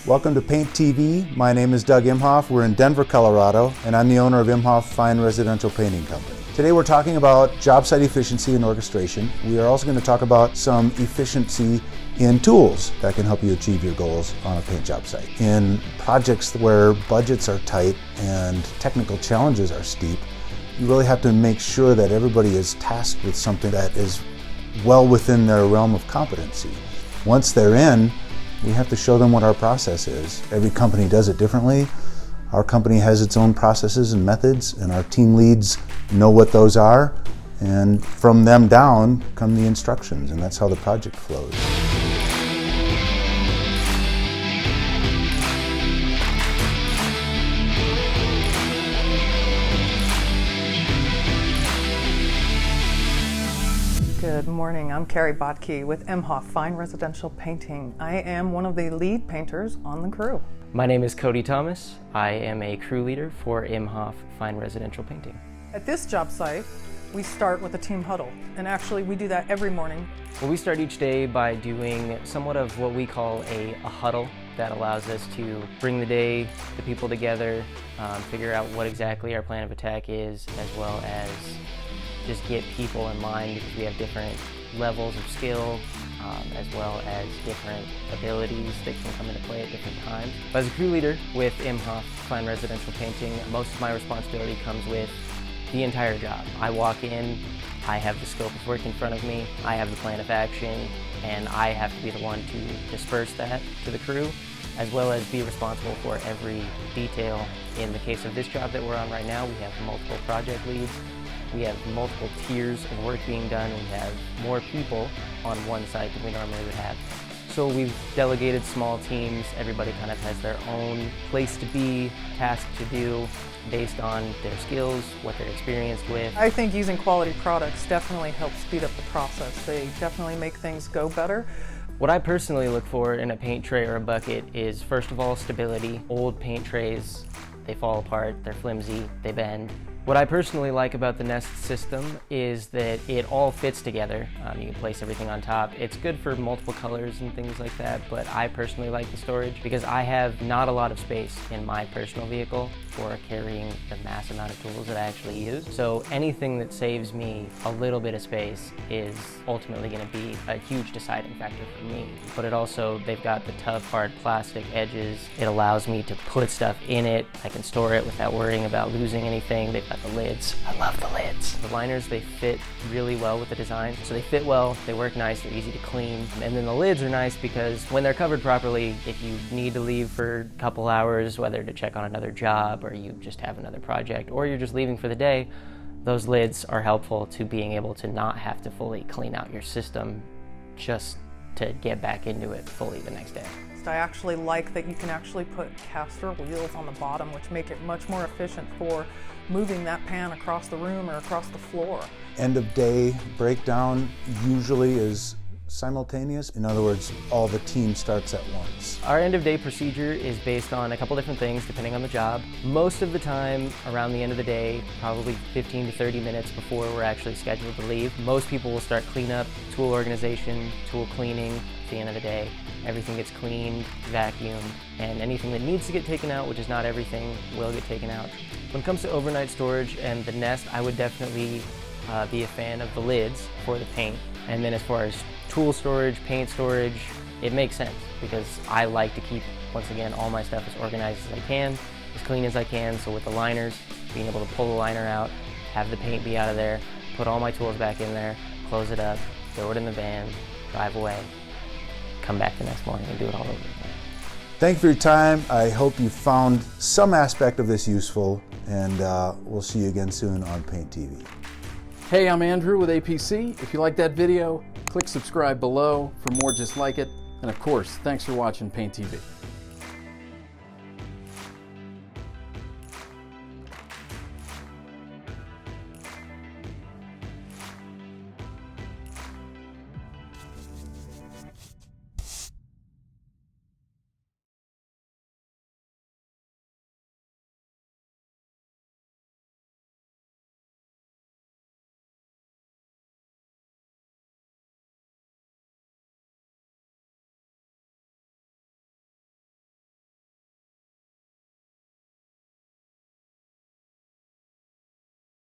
Welcome to Paint TV. My name is Doug Imhoff. We're in Denver, Colorado, and I'm the owner of Imhoff Fine Residential Painting Company. Today we're talking about job site efficiency and orchestration. We are also going to talk about some efficiency in tools that can help you achieve your goals on a paint job site. In projects where budgets are tight and technical challenges are steep, you really have to make sure that everybody is tasked with something that is well within their realm of competency. Once they're in, we have to show them what our process is. Every company does it differently. Our company has its own processes and methods, and our team leads know what those are, and from them down come the instructions, and that's how the project flows. Good morning, I'm Carrie Botke with Imhoff Fine Residential Painting. I am one of the lead painters on the crew. My name is Cody Thomas. I am a crew leader for Imhoff Fine Residential Painting. At this job site, we start with a team huddle, and actually we do that every morning. Well, we start each day by doing somewhat of what we call a huddle that allows us to bring the people together, figure out what exactly our plan of attack is, as well as just get people in mind, because we have different levels of skill as well as different abilities that can come into play at different times. But as a crew leader with Imhoff Fine Residential Painting, most of my responsibility comes with the entire job. I walk in, I have the scope of work in front of me, I have the plan of action, and I have to be the one to disperse that to the crew, as well as be responsible for every detail. In the case of this job that we're on right now, we have multiple project leads. We have multiple tiers of work being done. We have more people on one site than we normally would have. So we've delegated small teams. Everybody kind of has their own place to be, task to do, based on their skills, what they're experienced with. I think using quality products definitely helps speed up the process. They definitely make things go better. What I personally look for in a paint tray or a bucket is, first of all, stability. Old paint trays, they fall apart, they're flimsy, they bend. What I personally like about the Nest system is that it all fits together. You can place everything on top. It's good for multiple colors and things like that, but I personally like the storage because I have not a lot of space in my personal vehicle for carrying the mass amount of tools that I actually use. So anything that saves me a little bit of space is ultimately going to be a huge deciding factor for me. But it also, they've got the tough, hard plastic edges. It allows me to put stuff in it. I can store it without worrying about losing anything. They've got the lids. I love the lids. The liners, they fit really well with the design. So they fit well, they work nice, they're easy to clean. And then the lids are nice because when they're covered properly, if you need to leave for a couple hours, whether to check on another job or you just have another project or you're just leaving for the day, those lids are helpful to being able to not have to fully clean out your system just to get back into it fully the next day. I actually like that you can actually put caster wheels on the bottom, which make it much more efficient for moving that pan across the room or across the floor. End of day breakdown usually is simultaneous. In other words, all the team starts at once. Our end of day procedure is based on a couple different things depending on the job. Most of the time around the end of the day, probably 15 to 30 minutes before we're actually scheduled to leave, most people will start cleanup, tool organization, tool cleaning. At the end of the day, everything gets cleaned, vacuumed, and anything that needs to get taken out, which is not everything, will get taken out. When it comes to overnight storage and the Nest, I would definitely be a fan of the lids for the paint. And then as far as tool storage, paint storage, it makes sense because I like to keep, once again, all my stuff as organized as I can, as clean as I can. So with the liners, being able to pull the liner out, have the paint be out of there, put all my tools back in there, close it up, throw it in the van, drive away, come back the next morning and do it all over again. Thank you for your time. I hope you found some aspect of this useful, and we'll see you again soon on Paint TV. Hey, I'm Andrew with APC. If you like that video, click subscribe below for more just like it. And of course, thanks for watching Paint TV.